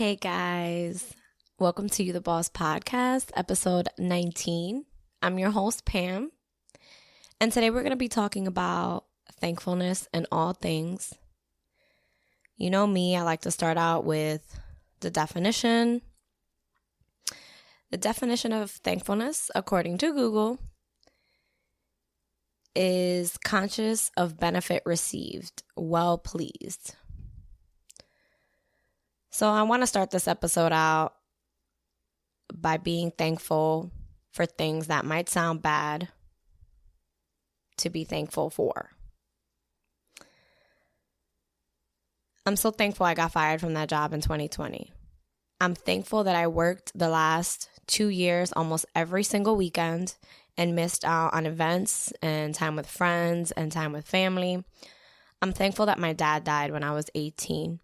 Hey guys, welcome to You the Boss podcast, episode 19. I'm your host, Pam, and today we're going to be talking about thankfulness in all things. You know me, I like to start out with the definition. The definition of thankfulness, according to Google, is conscious of benefit received, well pleased. So I want to start this episode out by being thankful for things that might sound bad to be thankful for. I'm so thankful I got fired from that job in 2020. I'm thankful that I worked the last 2 years almost every single weekend and missed out on events and time with friends and time with family. I'm thankful that my dad died when I was 18.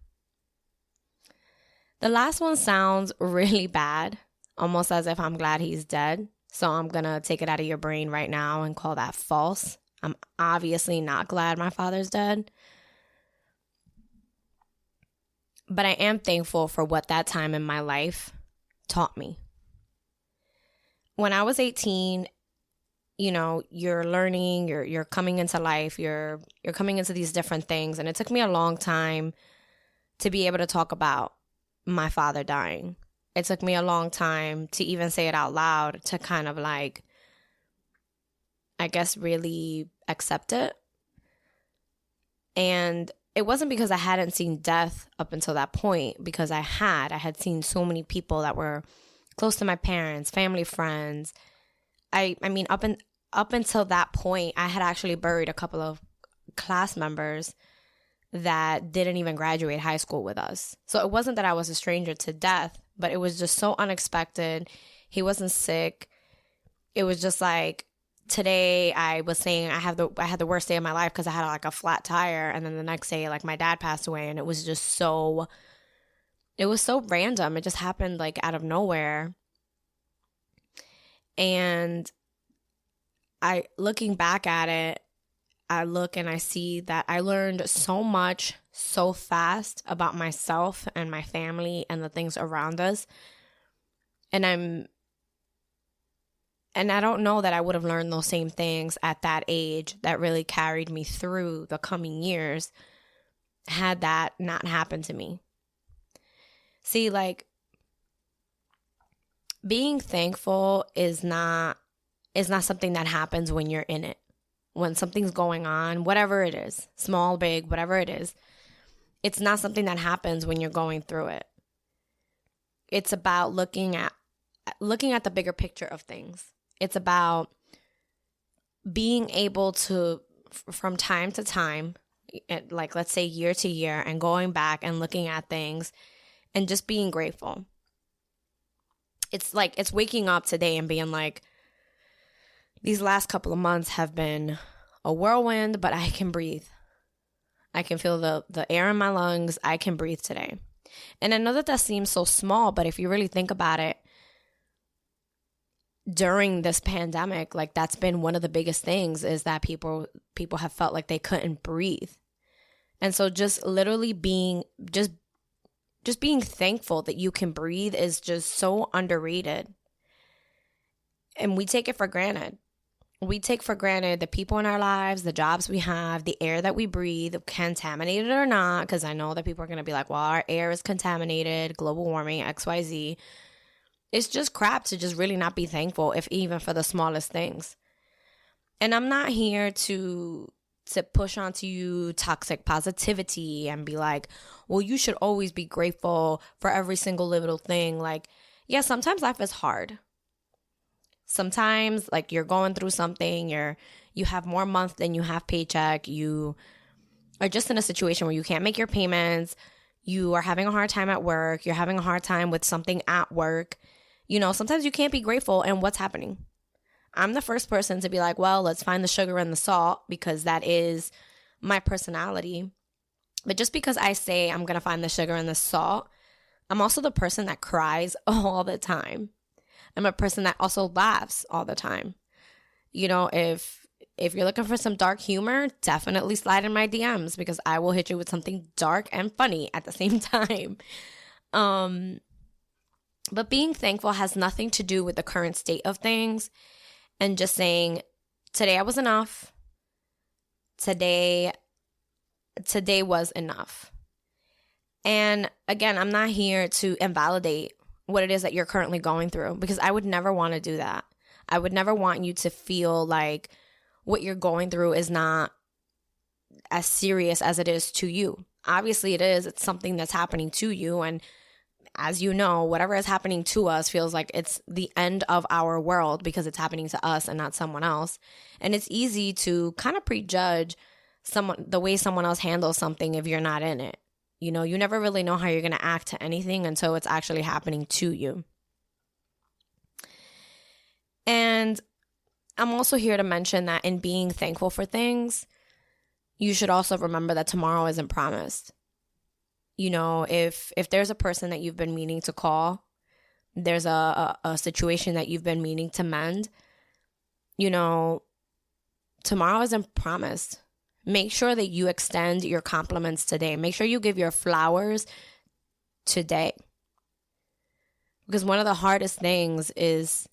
The last one sounds really bad, almost as if I'm glad he's dead. So I'm going to take it out of your brain right now and call that false. I'm obviously not glad my father's dead. But I am thankful for what that time in my life taught me. When I was 18, you know, you're learning, you're coming into life, you're coming into these different things. And it took me a long time to be able to talk about my father dying. It took me a long time to even say it out loud, to kind of like, I guess, really accept it. And it wasn't because I hadn't seen death up until that point, because I had seen so many people that were close to my parents, family, friends. I mean, up until that point, I had actually buried a couple of class members that didn't even graduate high school with us. So it wasn't that I was a stranger to death, but it was just so unexpected. He wasn't sick. It was just like, today I was saying I had the worst day of my life because I had like a flat tire, and then the next day like my dad passed away, and it was so random. It just happened like out of nowhere. And looking back at it, I look and I see that I learned so much so fast about myself and my family and the things around us. And I don't know that I would have learned those same things at that age that really carried me through the coming years had that not happened to me. See, like, being thankful is not something that happens when you're in it. When something's going on, whatever it is, small, big, whatever it is, it's not something that happens when you're going through it. It's about looking at the bigger picture of things. It's about being able to, from time to time, like let's say year to year, and going back and looking at things and just being grateful. It's like, it's waking up today and being like, these last couple of months have been a whirlwind, but I can breathe. I can feel the air in my lungs. I can breathe today. And I know that seems so small, but if you really think about it, during this pandemic, like that's been one of the biggest things, is that people have felt like they couldn't breathe. And so just literally being thankful that you can breathe is just so underrated. And we take it for granted. We take for granted the people in our lives, the jobs we have, the air that we breathe, contaminated or not, because I know that people are going to be like, well, our air is contaminated, global warming, XYZ. It's just crap to just really not be thankful, if even for the smallest things. And I'm not here to push onto you toxic positivity and be like, well, you should always be grateful for every single little thing. Like, yeah, sometimes life is hard. Sometimes, like, you're going through something, you have more month than you have paycheck, you are just in a situation where you can't make your payments, you are having a hard time at work, you're having a hard time with something at work. You know, sometimes you can't be grateful, and what's happening? I'm the first person to be like, well, let's find the sugar and the salt, because that is my personality. But just because I say I'm going to find the sugar and the salt, I'm also the person that cries all the time. I'm a person that also laughs all the time. You know, if you're looking for some dark humor, definitely slide in my DMs, because I will hit you with something dark and funny at the same time. But being thankful has nothing to do with the current state of things and just saying, today I was enough. Today was enough. And again, I'm not here to invalidate what it is that you're currently going through, because I would never want to do that. I would never want you to feel like what you're going through is not as serious as it is to you. Obviously it is. It's something that's happening to you. And as you know, whatever is happening to us feels like it's the end of our world because it's happening to us and not someone else. And it's easy to kind of prejudge the way someone else handles something if you're not in it. You know, you never really know how you're going to act to anything until it's actually happening to you. And I'm also here to mention that in being thankful for things, you should also remember that tomorrow isn't promised. You know, if there's a person that you've been meaning to call, there's a situation that you've been meaning to mend, you know, tomorrow isn't promised. Make sure that you extend your compliments today. Make sure you give your flowers today. Because one of the hardest things is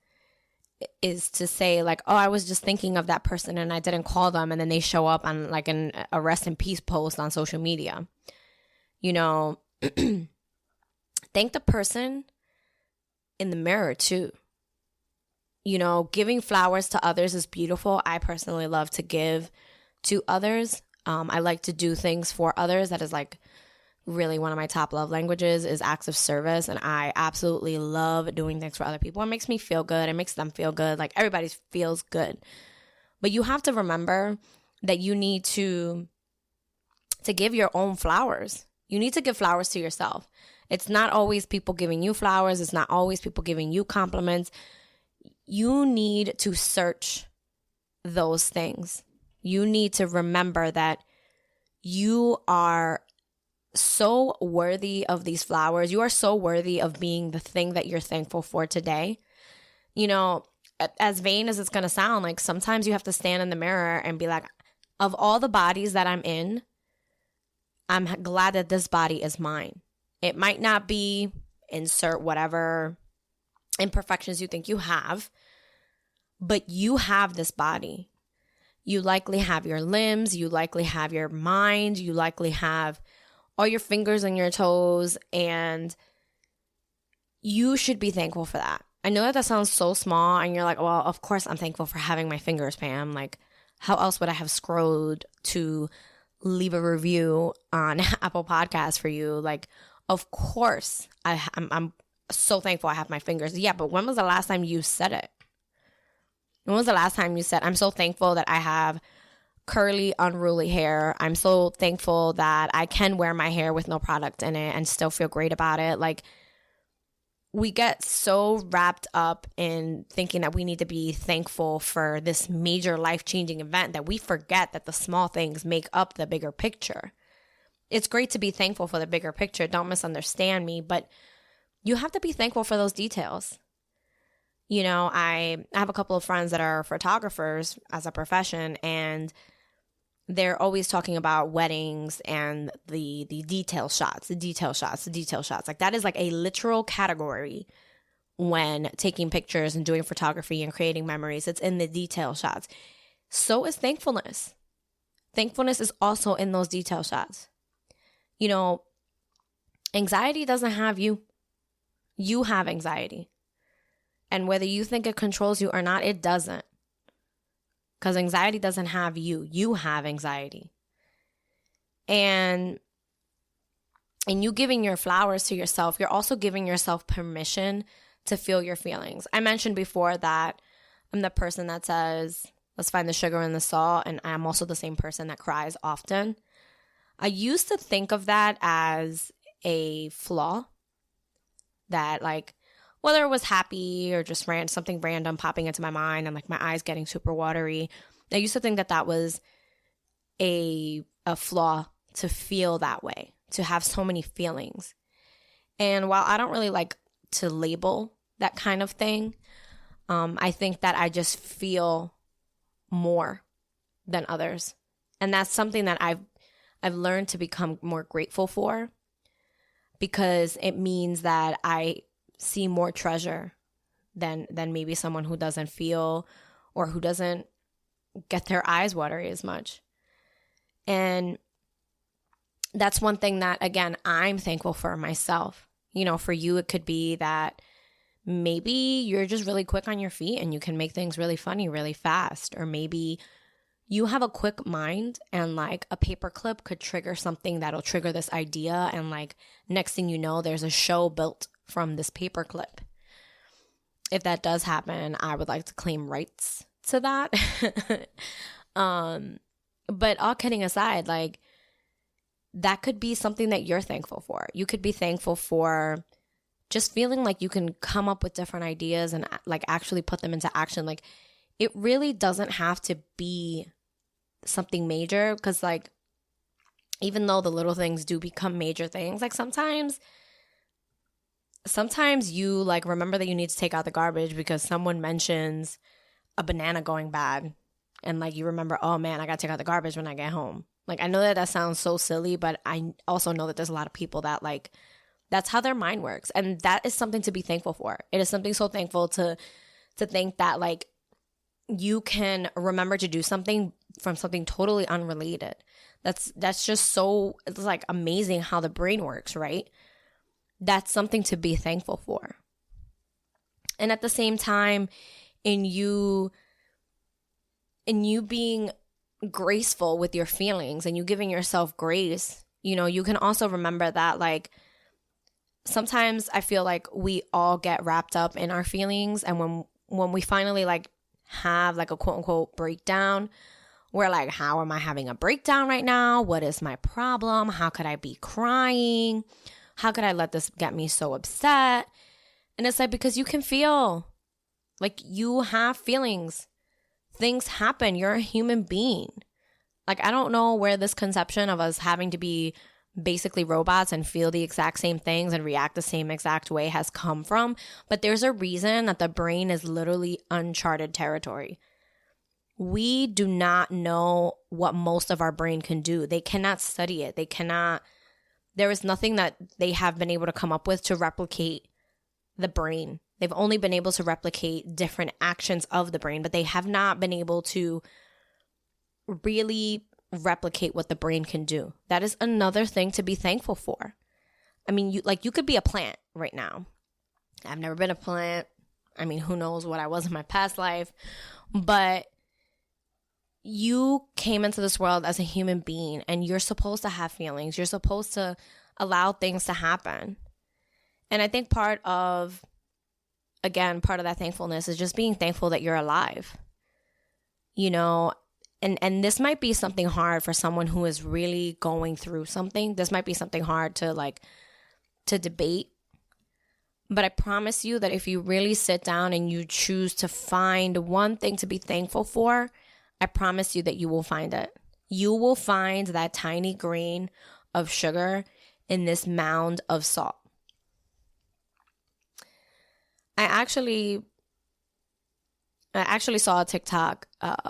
to say like, oh, I was just thinking of that person and I didn't call them, and then they show up on like a rest in peace post on social media. You know, thank the person in the mirror too. You know, giving flowers to others is beautiful. I personally love to give to others. I like to do things for others. That is like really one of my top love languages is acts of service. And I absolutely love doing things for other people. It makes me feel good. It makes them feel good. Like everybody feels good. But you have to remember that you need to give your own flowers. You need to give flowers to yourself. It's not always people giving you flowers. It's not always people giving you compliments. You need to search those things. You need to remember that you are so worthy of these flowers. You are so worthy of being the thing that you're thankful for today. You know, as vain as it's going to sound, like sometimes you have to stand in the mirror and be like, of all the bodies that I'm in, I'm glad that this body is mine. It might not be, insert whatever imperfections you think you have, but you have this body. You likely have your limbs. You likely have your mind. You likely have all your fingers and your toes, and you should be thankful for that. I know that sounds so small, and you're like, well, of course I'm thankful for having my fingers, Pam. Like, how else would I have scrolled to leave a review on Apple Podcasts for you? Like, of course I'm so thankful I have my fingers. Yeah, but when was the last time you said it? When was the last time you said, I'm so thankful that I have curly, unruly hair. I'm so thankful that I can wear my hair with no product in it and still feel great about it. Like, we get so wrapped up in thinking that we need to be thankful for this major life-changing event that we forget that the small things make up the bigger picture. It's great to be thankful for the bigger picture. Don't misunderstand me, but you have to be thankful for those details. You know, I have a couple of friends that are photographers as a profession, and they're always talking about weddings and the detail shots. Like, that is like a literal category when taking pictures and doing photography and creating memories. It's in the detail shots. So is thankfulness. Thankfulness is also in those detail shots. You know, anxiety doesn't have you. You have anxiety. And whether you think it controls you or not, it doesn't. Because anxiety doesn't have you. You have anxiety. And you giving your flowers to yourself, you're also giving yourself permission to feel your feelings. I mentioned before that I'm the person that says, let's find the sugar in the salt. And I'm also the same person that cries often. I used to think of that as a flaw. That like, whether it was happy or just something random popping into my mind and like my eyes getting super watery, I used to think that was a flaw to feel that way, to have so many feelings. And while I don't really like to label that kind of thing, I think that I just feel more than others. And that's something that I've learned to become more grateful for. because it means that I see more treasure than maybe someone who doesn't feel or who doesn't get their eyes watery as much. And that's one thing that, again, I'm thankful for myself. You know, for you, it could be that maybe you're just really quick on your feet and you can make things really funny really fast. Or maybe you have a quick mind and like a paperclip could trigger something that'll trigger this idea. And like next thing you know, there's a show built from this paperclip. If that does happen, I would like to claim rights to that. But all kidding aside, like that could be something that you're thankful for. You could be thankful for just feeling like you can come up with different ideas and like actually put them into action. Like it really doesn't have to be something major, because like even though the little things do become major things, like sometimes you like remember that you need to take out the garbage because someone mentions a banana going bad, and like you remember, oh man, I gotta take out the garbage when I get home. Like I know that sounds so silly, but I also know that there's a lot of people that like that's how their mind works, and that is something to be thankful for. It is something so thankful to think that like you can remember to do something from something totally unrelated. That's just so, it's like amazing how the brain works, right? That's something to be thankful for. And at the same time, in you being graceful with your feelings and you giving yourself grace, you know, you can also remember that like sometimes I feel like we all get wrapped up in our feelings, and when we finally like have like a quote unquote breakdown, we're like, how am I having a breakdown right now? What is my problem? How could I be crying? How could I let this get me so upset? And it's like, because you can feel, like you have feelings. Things happen. You're a human being. Like, I don't know where this conception of us having to be basically robots and feel the exact same things and react the same exact way has come from. But there's a reason that the brain is literally uncharted territory. We do not know what most of our brain can do. They cannot study it. There is nothing that they have been able to come up with to replicate the brain. They've only been able to replicate different actions of the brain, but they have not been able to really replicate what the brain can do. That is another thing to be thankful for. I mean, you could be a plant right now. I've never been a plant. I mean, who knows what I was in my past life, but you came into this world as a human being and you're supposed to have feelings. You're supposed to allow things to happen. And I think part of that thankfulness is just being thankful that you're alive. You know, and this might be something hard for someone who is really going through something. This might be something hard to debate. But I promise you that if you really sit down and you choose to find one thing to be thankful for, I promise you that you will find it. You will find that tiny grain of sugar in this mound of salt. I actually saw a TikTok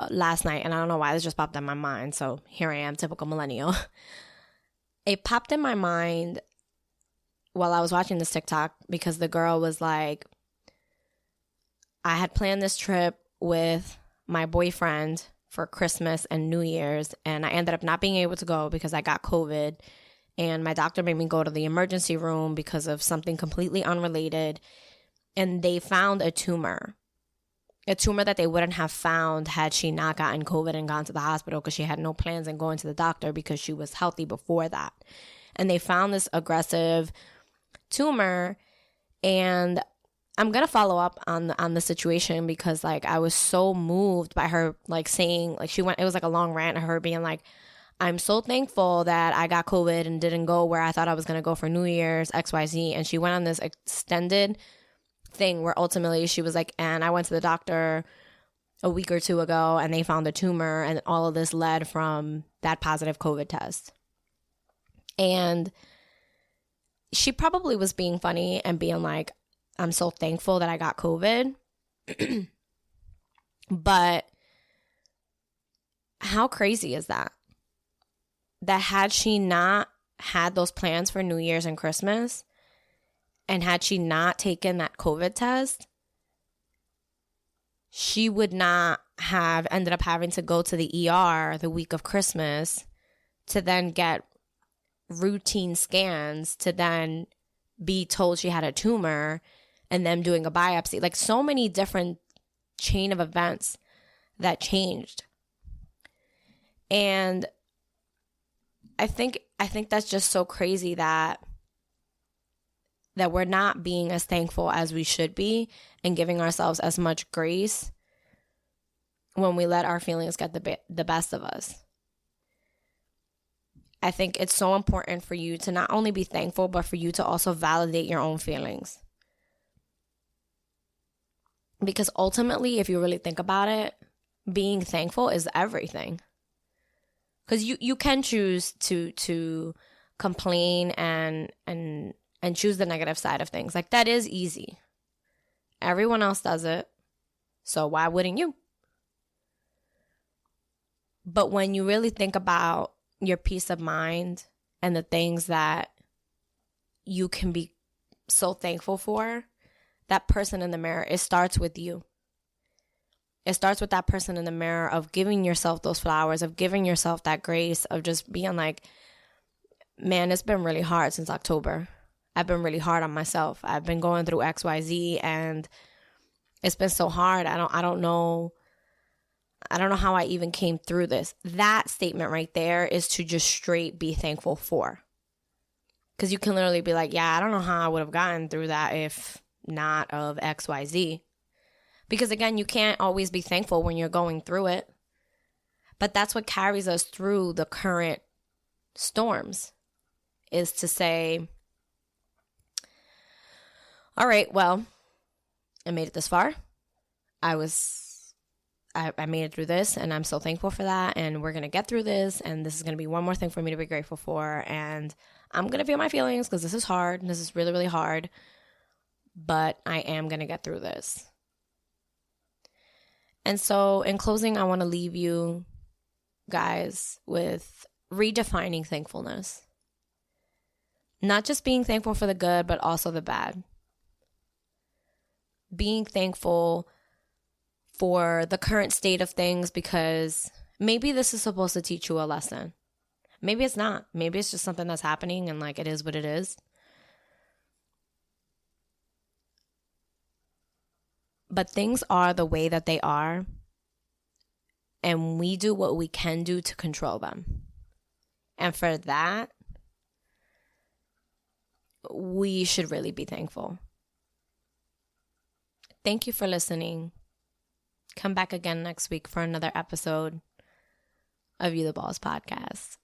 last night, and I don't know why this just popped in my mind. So here I am, typical millennial. It popped in my mind while I was watching this TikTok because the girl was like, I had planned this trip with my boyfriend for Christmas and New Year's, and I ended up not being able to go because I got COVID, and my doctor made me go to the emergency room because of something completely unrelated, and they found a tumor that they wouldn't have found had she not gotten COVID and gone to the hospital, because she had no plans on going to the doctor because she was healthy before that. And they found this aggressive tumor, and I'm going to follow up on the situation because like I was so moved by her like saying, like it was like a long rant of her being like, I'm so thankful that I got COVID and didn't go where I thought I was going to go for New Year's, XYZ. And she went on this extended thing where ultimately she was like, and I went to the doctor a week or two ago and they found a tumor, and all of this led from that positive COVID test. And she probably was being funny and being like, I'm so thankful that I got COVID. But how crazy is that? That had she not had those plans for New Year's and Christmas, and had she not taken that COVID test, she would not have ended up having to go to the ER the week of Christmas to then get routine scans, to then be told she had a tumor and them doing a biopsy. Like, so many different chain of events that changed. And I think that's just so crazy that we're not being as thankful as we should be and giving ourselves as much grace when we let our feelings get the best of us. I think it's so important for you to not only be thankful, but for you to also validate your own feelings. Because ultimately, if you really think about it, being thankful is everything. Because you can choose to complain and choose the negative side of things. Like, that is easy. Everyone else does it. So why wouldn't you? But when you really think about your peace of mind and the things that you can be so thankful for, that person in the mirror, it starts with you. It starts with that person in the mirror, of giving yourself those flowers, of giving yourself that grace, of just being like, man, it's been really hard since October. I've been really hard on myself. I've been going through XYZ and it's been so hard. I don't know how I even came through this. That statement right there is to just straight be thankful for. Because you can literally be like, yeah, I don't know how I would have gotten through that if not of XYZ. Because again, you can't always be thankful when you're going through it. But that's what carries us through the current storms, is to say, all right, well, I made it this far. I made it through this, and I'm so thankful for that, and we're going to get through this, and this is going to be one more thing for me to be grateful for, and I'm going to feel my feelings because this is hard, and this is really, really hard, but I am going to get through this. And so in closing, I want to leave you guys with redefining thankfulness. Not just being thankful for the good, but also the bad. Being thankful for the current state of things, because maybe this is supposed to teach you a lesson. Maybe it's not. Maybe it's just something that's happening and like it is what it is. But things are the way that they are, and we do what we can do to control them. And for that, we should really be thankful. Thank you for listening. Come back again next week for another episode of You the Boss podcast.